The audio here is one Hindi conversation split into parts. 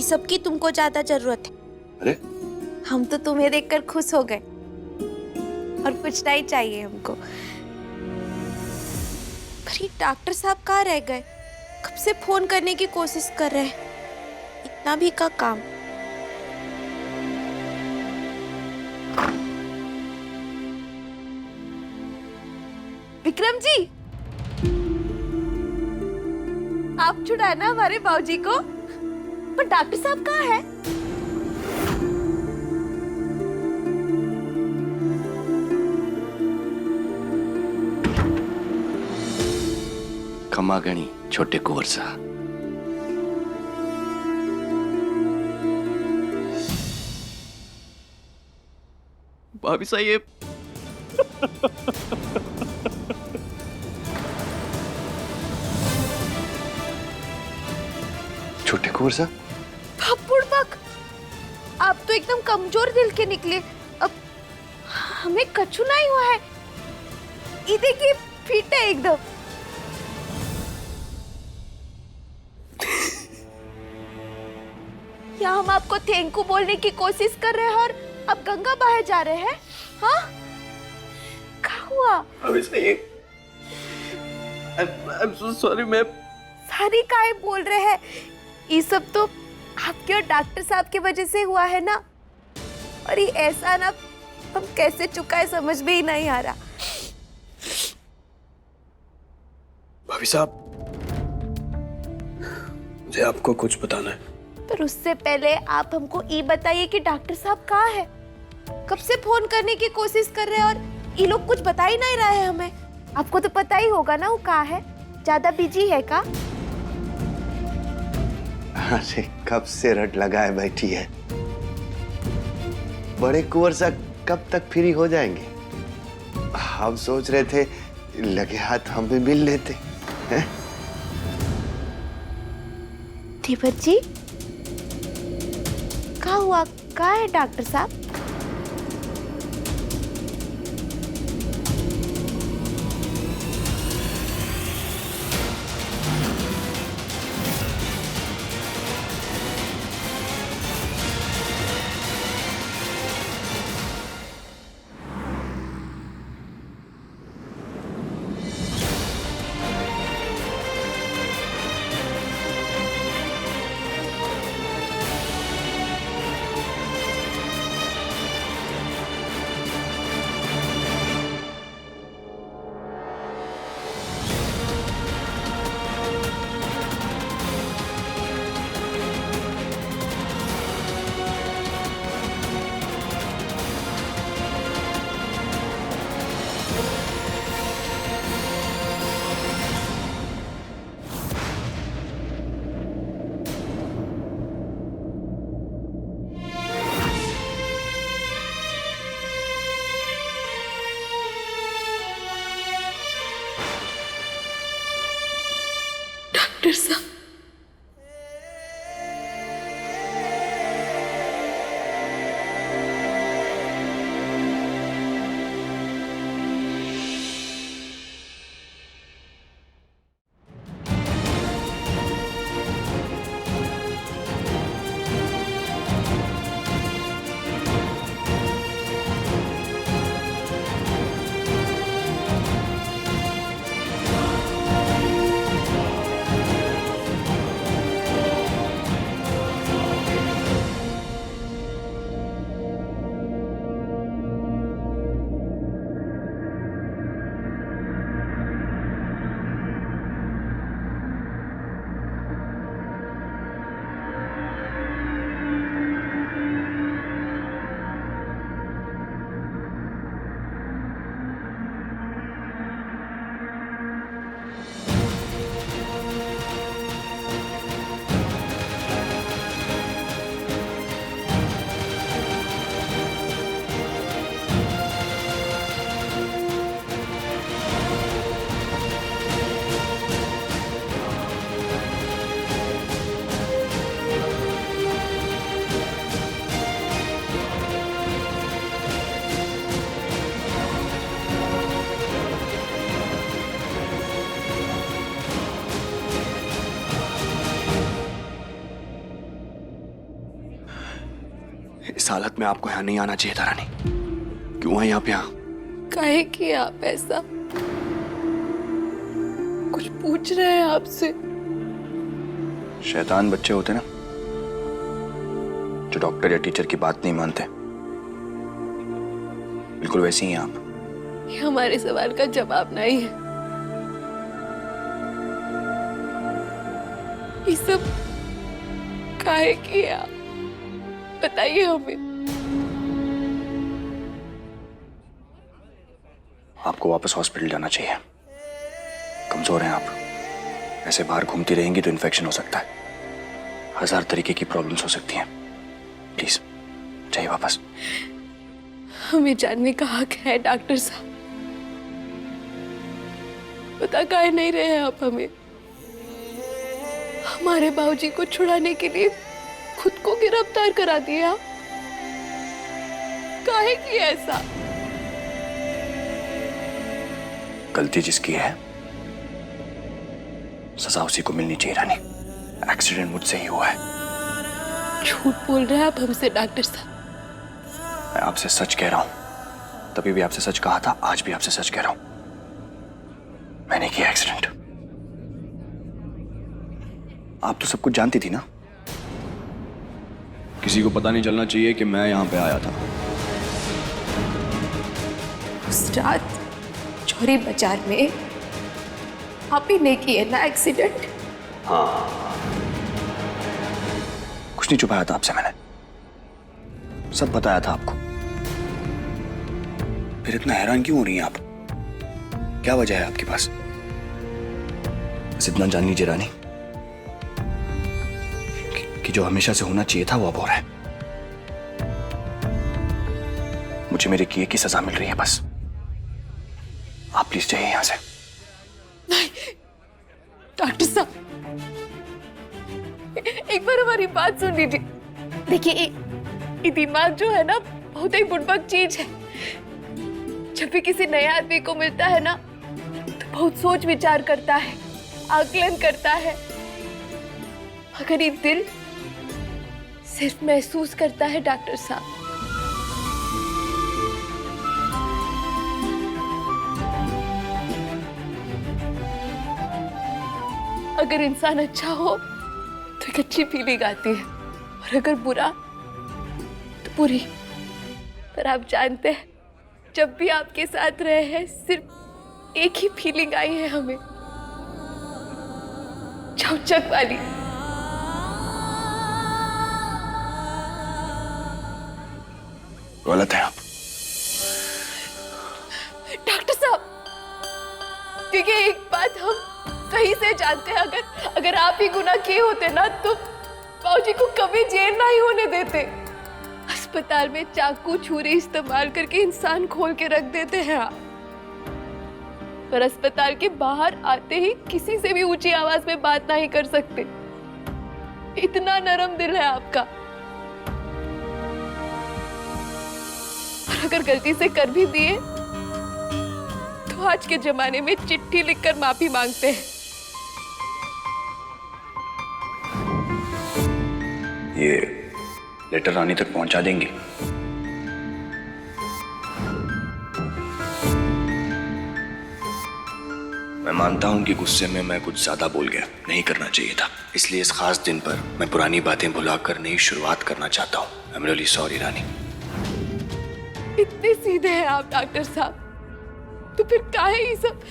सब की तुमको ज्यादा जरूरत है। अरे हम तो तुम्हें देखकर खुश हो गए और कुछ नहीं चाहिए हमको। पर ये डॉक्टर साहब कहाँ रह गए? कब से फोन करने की कोशिश कर रहे हैं, इतना भी का काम। विक्रम जी, आप छुड़ाना हमारे बाबूजी को। पर डॉक्टर साहब कहाँ है? खमा गणी छोटे कुंवर सा। भाभी साहब छोटे कुंवर सा, थप्पड़ तक। आप तो एकदम कमजोर दिल के निकले। अब हमें कछु नहीं हुआ है। ये देखिए फिट है एकदम। या हम आपको थैंक यू बोलने की कोशिश कर रहे हैं और अब गंगा बहाए जा रहे हैं? हाँ, क्या हुआ? भाभी साहब I'm so sorry। मैं सारी काहे बोल रहे हैं? ये सब तो आपके और डॉक्टर साहब की वजह से हुआ है ना। और ये ऐसा ना हम कैसे चुका है समझ में ही नहीं आ रहा। भाभी साहब मुझे आपको कुछ बताना है। पर उससे पहले आप हमको ये बताइए कि डॉक्टर साहब कहाँ है? कब से फोन करने की कोशिश कर रहे हैं और ये लोग कुछ बता ही नहीं रहे हैं हमें। आपको तो पता ही होगा ना वो कहाँ है। ज्यादा बिजी है का? अरे कब से रट लगाए बैठी है। बड़े कुंवर सा कब तक फ्री हो जाएंगे? हम सोच रहे थे लगे हाथ हम भी मिल लेते हैं। तिब्बत जी, कहाँ हुआ? कहाँ है डॉक्टर साहब? डॉक्टर साहब, इस हालत में आपको यहाँ नहीं आना चाहिए था रानी। क्यों है यहाँ पे? यहाँ काहे कि आप ऐसा कुछ पूछ रहे हैं आपसे? शैतान बच्चे होते ना, जो डॉक्टर या टीचर की बात नहीं मानते, बिल्कुल वैसे ही हैं आप। ये हमारे सवाल का जवाब नहीं है। ये सब काहे कि आप बताइए हमें। आपको वापस हॉस्पिटल जाना चाहिए। कमजोर हैं आप, ऐसे बाहर घूमती रहेंगी तो इन्फेक्शन हो सकता है, 1000 तरीके की प्रॉब्लम्स हो सकती हैं। प्लीज जाइए वापस। हमें जानने का हक है डॉक्टर साहब, बता काहे नहीं रहे हैं आप हमें? हमारे बाबूजी को छुड़ाने के लिए खुद को गिरफ्तार करा दिया। काहे कि ऐसा? गलती जिसकी है सजा उसी को मिलनी चाहिए रानी। एक्सीडेंट मुझसे ही हुआ है। झूठ बोल रहे हैं आप हमसे डॉक्टर साहब। मैं आपसे सच कह रहा हूं, तभी भी आपसे सच कहा था, आज भी आपसे सच कह रहा हूं। मैंने किया एक्सीडेंट। आप तो सब कुछ जानती थी ना। किसी को पता नहीं चलना चाहिए कि मैं यहां पे आया था। उस रात चोरी बाजार में आप ही ने किया ना एक्सीडेंट? कुछ नहीं छुपाया था आपसे मैंने, सब बताया था आपको। फिर इतना हैरान क्यों हो रही हैं आप? क्या वजह है आपके पास? बस इतना जान लीजिए रानी कि जो हमेशा से होना चाहिए था वो अब हो रहा है। मुझे मेरे किए की सजा मिल रही है बस। आप प्लीज जाइए यहां से। नहीं डॉक्टर साहब, एक बार हमारी बात सुन लीजिए। देखिए ये दिमाग जो है ना बहुत ही बुड़बक चीज है। जब भी किसी नए आदमी को मिलता है ना तो बहुत सोच विचार करता है, आकलन करता है। मगर ये दिल सिर्फ महसूस करता है डॉक्टर साहब। अगर इंसान अच्छा हो तो एक अच्छी फीलिंग आती है, और अगर बुरा तो बुरी। पर आप जानते हैं जब भी आपके साथ रहे हैं सिर्फ एक ही फीलिंग आई है हमें, चौचक वाली। गलत है आप। डॉक्टर साहब देखिए, एक बात हम सही से जानते हैं, अगर आप ही गुनाह किए होते ना तो बाबूजी को कभी जेल नहीं होने देते। अस्पताल में चाकू छुरी इस्तेमाल करके इंसान खोल के रख देते हैं आप, पर अस्पताल के बाहर आते ही किसी से भी ऊंची आवाज में बात नहीं कर सकते। इतना नरम दिल है आपका। और अगर गलती से कर भी दिए तो आज के जमाने में चिट्ठी लिखकर माफी मांगते हैं। ये लेटर रानी तक पहुंचा देंगी? मैं मानता हूं कि गुस्से में मैं कुछ ज्यादा बोल गया, नहीं करना चाहिए था। इसलिए इस खास दिन पर मैं पुरानी बातें भुलाकर नई शुरुआत करना चाहता हूं। आई एम रियली सॉरी रानी। इतने सीधे हैं आप डॉक्टर साहब, तो फिर काहे ये सब?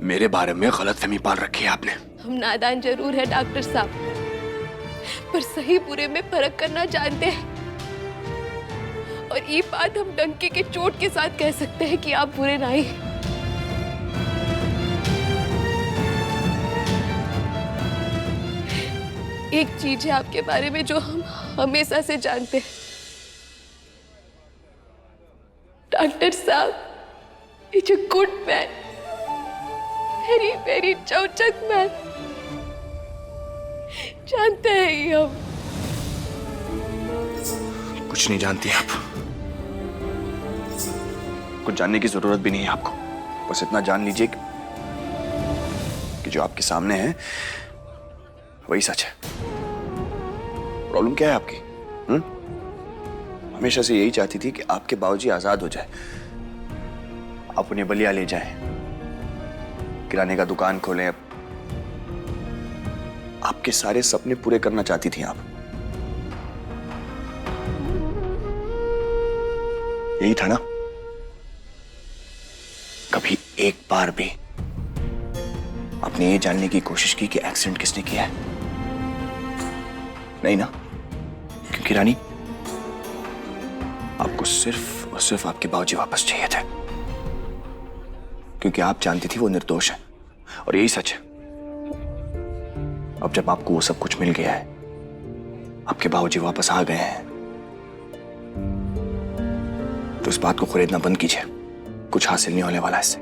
मेरे बारे में गलतफहमी पाल रखी है आपने। हम नादान जरूर है डॉक्टर साहब, पर सही बुरे में फर्क करना जानते हैं। और ये बात हम डंके के चोट के साथ कह सकते हैं कि आप बुरे नहीं। एक चीज है आपके बारे में जो हम हमेशा से जानते हैं डॉक्टर साहब, is a good man, very very चौचक मैन। जानते हैं ये हम। कुछ नहीं जानती आप, कुछ जानने की जरूरत भी नहीं है आपको। बस इतना जान लीजिए कि जो आपके सामने है वही सच है। प्रॉब्लम क्या है आपकी? हमेशा से यही चाहती थी कि आपके बाबूजी आजाद हो जाए, आप उन्हें बलिया ले जाएं, किराने का दुकान खोलें, आपके सारे सपने पूरे करना चाहती थी आप। यही था ना? कभी एक बार भी आपने ये जानने की कोशिश की कि एक्सीडेंट किसने किया है? नहीं ना? क्योंकि रानी, आपको सिर्फ और सिर्फ आपके बाबूजी वापस चाहिए थे, क्योंकि आप जानती थी वो निर्दोष है, और यही सच है। अब जब आपको वो सब कुछ मिल गया है, आपके बाबूजी वापस आ गए हैं, तो इस बात को खरीदना बंद कीजिए। कुछ हासिल नहीं होने वाला इससे।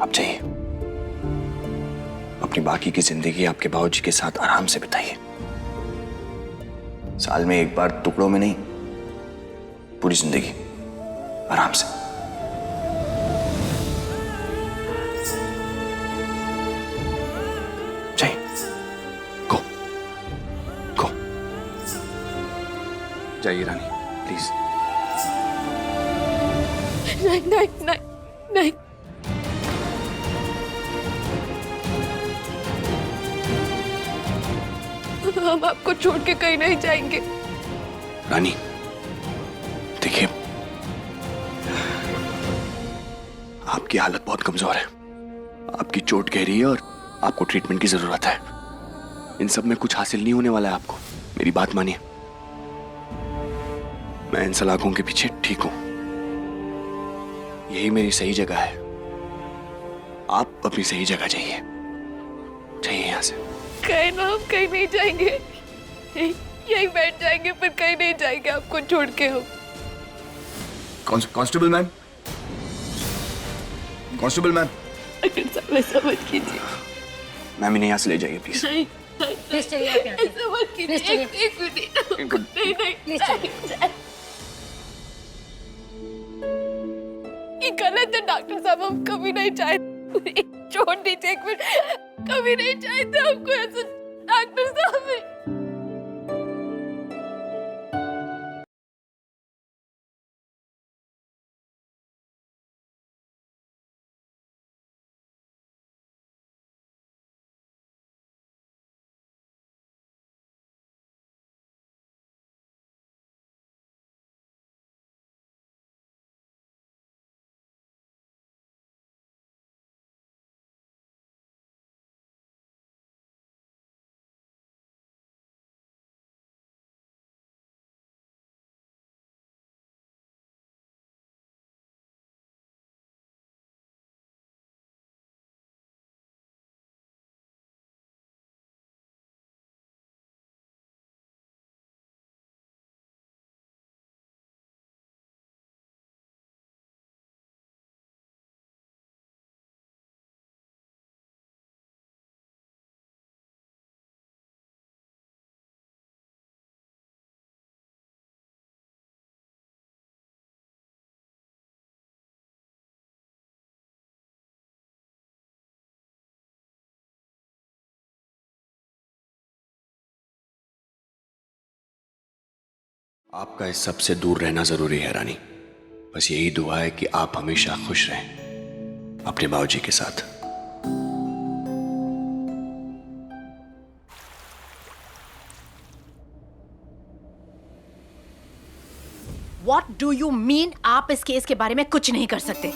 आप चाहिए अपनी बाकी की जिंदगी आपके बाबूजी के साथ आराम से बिताइए। साल में एक बार, टुकड़ों में नहीं, पूरी जिंदगी आराम से। चाहिए गो गो जाइए रानी, प्लीज। नहीं नहीं नहीं नहीं, हम आपको छोड़ के कहीं नहीं जाएंगे। रानी देखिए, आपकी हालत बहुत कमजोर है, आपकी चोट गहरी है और आपको ट्रीटमेंट की जरूरत है। इन सब में कुछ हासिल नहीं होने वाला है आपको, मेरी बात मानिए। मैं इन सलाखों के पीछे ठीक हूं, यही मेरी सही जगह है। आप अपनी सही जगह जाइए, जाइए यहां से। कहीं ना, हम कहीं नहीं जाएंगे, यहीं बैठ जाएंगे, पर कहीं नहीं जाएंगे आपको छोड़ के हम। कांस्टेबल मैम, कांस्टेबल मैम, ऐसा मत कीजिए। मैम इन्हें यहाँ से ले जाइए प्लीज। नहीं प्लीज चलिए आप यहाँ से। ऐसा मत कीजिए। प्लीज चलिए। एक मिनट, नहीं नहीं प्लीज चलिए। ये गलत है डॉक्टर साहब, हम कभी नहीं चाहते। छोड़ दीजिए एक मिनट, कभी नहीं चाहते हमको ऐसा डॉक्टर साहब। आपका इस सबसे दूर रहना जरूरी है रानी। बस यही दुआ है कि आप हमेशा खुश रहें अपने बाबूजी के साथ। What do you mean आप इस केस के बारे में कुछ नहीं कर सकते?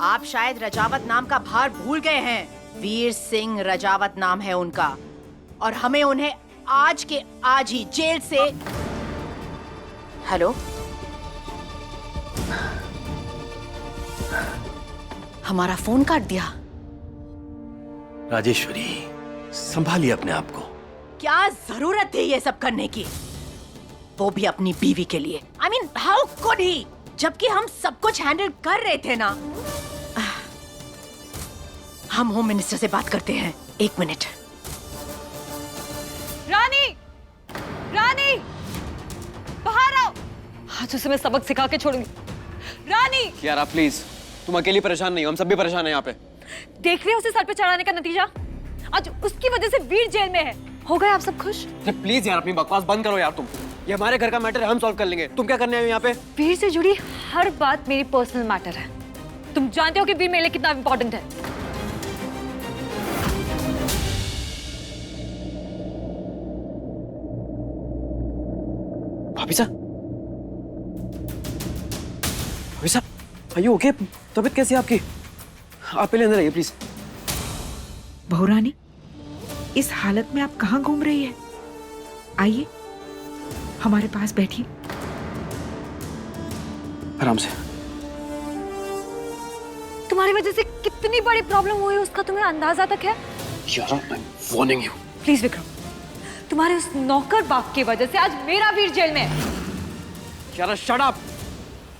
आप शायद रजावत नाम का भार भूल गए हैं। वीर सिंह रजावत नाम है उनका, और हमें उन्हें आज के आज ही जेल से। हेलो, हमारा फोन काट दिया। राजेश्वरी, संभालिए अपने आप को। क्या जरूरत थी ये सब करने की, वो भी अपनी बीवी के लिए? I mean, how could he? जबकि हम सब कुछ हैंडल कर रहे थे ना। हम होम मिनिस्टर से बात करते हैं, 1 मिनट। रानी, रानी, बाहर आओ। आज उसे मैं सबक सिखा के छोड़ूंगी। रानी, यार आप प्लीज, तुम अकेली परेशान नहीं हो, हम सब भी परेशान हैं यहाँ पे। देख रहे हो उसे सर पे चढ़ाने का नतीजा? आज उसकी वजह से वीर जेल में है हो गए आप सब खुश? प्लीज यार अपनी बकवास बंद करो यार तुम। ये हमारे घर का मैटर है, हम सॉल्व कर लेंगे। तुम क्या करने आए हो यहाँ पे? वीर से जुड़ी हर बात मेरी पर्सनल मैटर है। तुम जानते हो कि वीर मेरे लिए कितना इंपॉर्टेंट है। भाभी साहब, भाभी साहब, आर यू ओके? तबीयत कैसी है आपकी? आप पहले अंदर आइए प्लीज। बहू रानी, इस हालत में आप कहाँ घूम रही है? आइए हमारे पास बैठिए। आराम से। तुम्हारी वजह से कितनी बड़ी प्रॉब्लम हुई उसका तुम्हें अंदाजा तक है? यार I am warning you. Please Vikram, तुम्हारे उस नौकर बाप की वजह से आज मेरा वीर जेल में है। यार शट अप।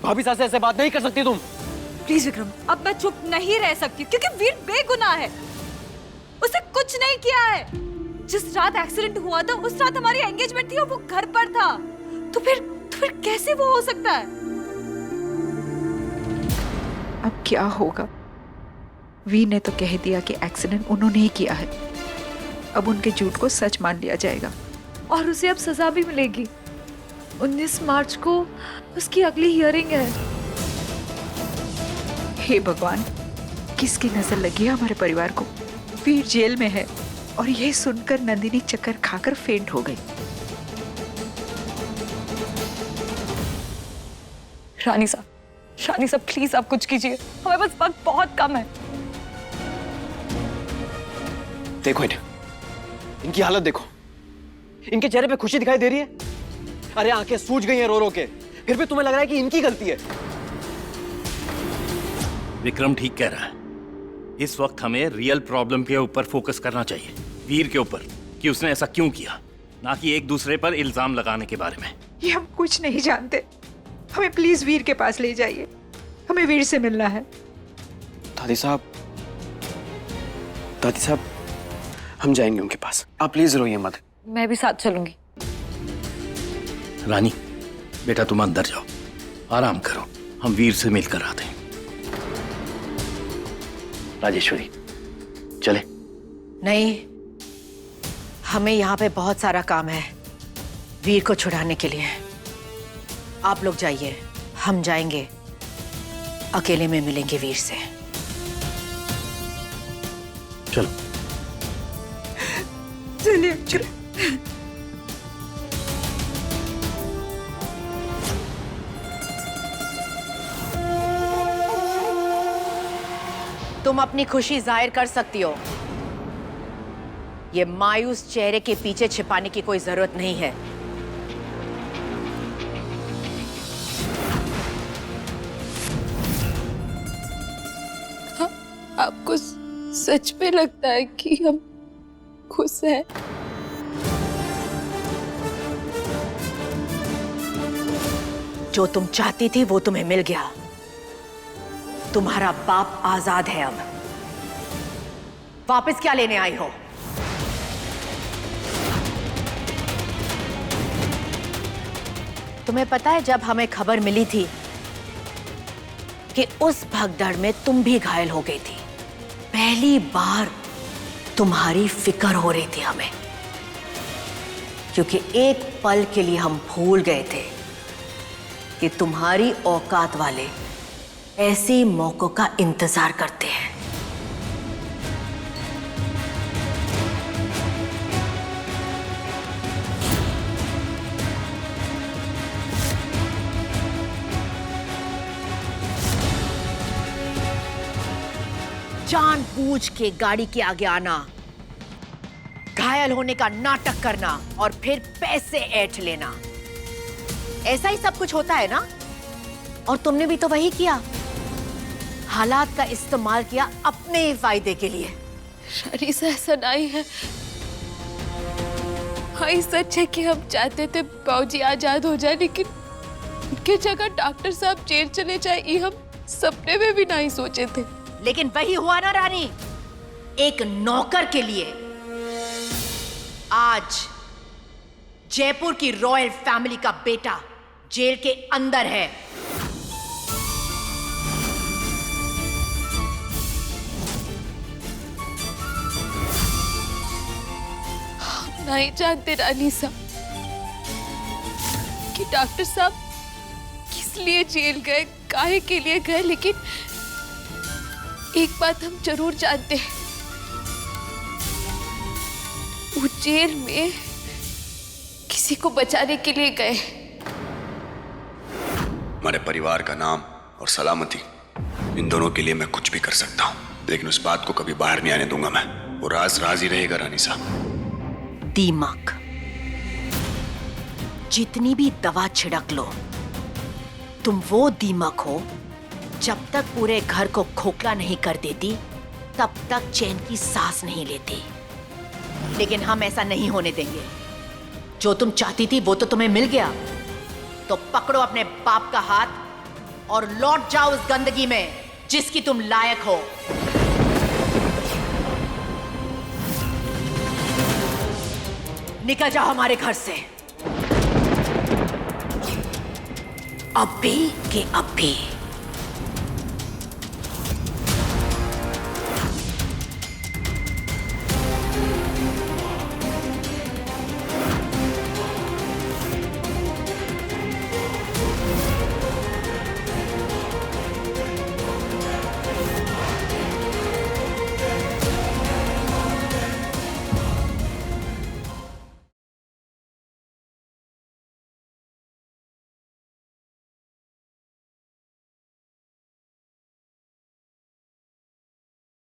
भाभी साहब से ऐसे बात नहीं कर सकती तुम। प्लीज विक्रम, अब मैं चुप नहीं रह सकती क्योंकि वीर बेगुनाह है। उसने कुछ नहीं किया है। जिस रात एक्सीडेंट हुआ था उस रात हमारी एंगेजमेंट थी और वो घर पर था। तो फिर कैसे वो हो सकता है? अब क्या होगा? वीर ने तो कह दिया कि एक्सीडेंट उन्होंने ही किया है। अब उनके झूठ को सच मान लिया जाएगा और उसे अब सजा भी मिलेगी। 19 मार्च को उसकी अगली हियरिंग है। हे भगवान, किसकी नजर लगी है हमारे परिवार को? वीर जेल में है और यह सुनकर नंदिनी चक्कर खाकर फेंट हो गई। रानी साहब प्लीज आप कुछ कीजिए, हमारे पास वक्त बहुत कम है। देखो इन्हें, इनकी हालत देखो। इनके चेहरे पे खुशी दिखाई दे रही है? अरे आंखें सूज गई हैं रो रो के, फिर भी तुम्हें लग रहा है कि इनकी गलती है। विक्रम ठीक कह रहा है। इस वक्त हमें रियल प्रॉब्लम के ऊपर फोकस करना चाहिए, वीर के ऊपर, कि उसने ऐसा क्यों किया, ना कि एक दूसरे पर इल्जाम लगाने के बारे में। ये हम कुछ नहीं जानते। हमें प्लीज वीर के पास ले जाइए, हमें वीर से मिलना है। दादी साहब, हम जाएंगे उनके पास। आप प्लीज रोइए मत। मैं भी साथ चलूंगी। रानी बेटा तुम अंदर जाओ, आराम करो, हम वीर से मिलकर आते हैं। राजेश्वरी चले। नहीं, हमें यहाँ पे बहुत सारा काम है वीर को छुड़ाने के लिए। आप लोग जाइए, हम जाएंगे, अकेले में मिलेंगे वीर से। चलो चलिए चलो। तुम अपनी खुशी जाहिर कर सकती हो, ये मायूस चेहरे के पीछे छिपाने की कोई जरूरत नहीं है। आपको सच में लगता है कि हम खुश हैं? जो तुम चाहती थी वो तुम्हें मिल गया। तुम्हारा बाप आजाद है। अब वापस क्या लेने आई हो? तुम्हें पता है, जब हमें खबर मिली थी कि उस भगदड़ में तुम भी घायल हो गई थी, पहली बार तुम्हारी फिक्र हो रही थी हमें, क्योंकि एक पल के लिए हम भूल गए थे कि तुम्हारी औकात वाले ऐसे मौकों का इंतजार करते हैं। जानबूझ के गाड़ी के आगे आना, घायल होने का नाटक करना और फिर पैसे ऐंठ लेना, ऐसा ही सब कुछ होता है ना? और तुमने भी तो वही किया, हालात का इस्तेमाल किया अपने फायदे के लिए। रानी से ऐसा नहीं है। हाँ, ये सच है कि हम चाहते थे बाबूजी आजाद हो जाए, लेकिन उनकी जगह डॉक्टर साहब जेल चले जाए, ये हम सपने में भी नहीं सोचे थे। लेकिन वही हुआ ना रानी, एक नौकर के लिए आज जयपुर की रॉयल फैमिली का बेटा जेल के अंदर है। नहीं जानते रानी साहब कि डॉक्टर साहब किस लिए जेल गए, काहे के लिए गए, लेकिन एक बात हम जरूर जानते हैं, वो जेल में किसी को बचाने के लिए गए। हमारे परिवार का नाम और सलामती, इन दोनों के लिए मैं कुछ भी कर सकता हूँ, लेकिन उस बात को कभी बाहर नहीं आने दूंगा मैं। वो राज राज ही रहेगा रानी साहब। दीमक, जितनी भी दवा छिड़क लो, तुम वो दीमक हो जब तक पूरे घर को खोखला नहीं कर देती तब तक चैन की सांस नहीं लेती। लेकिन हम ऐसा नहीं होने देंगे। जो तुम चाहती थी वो तो तुम्हें मिल गया, तो पकड़ो अपने बाप का हाथ और लौट जाओ उस गंदगी में जिसकी तुम लायक हो। निकल जाओ हमारे घर से, अब भी के अब भी।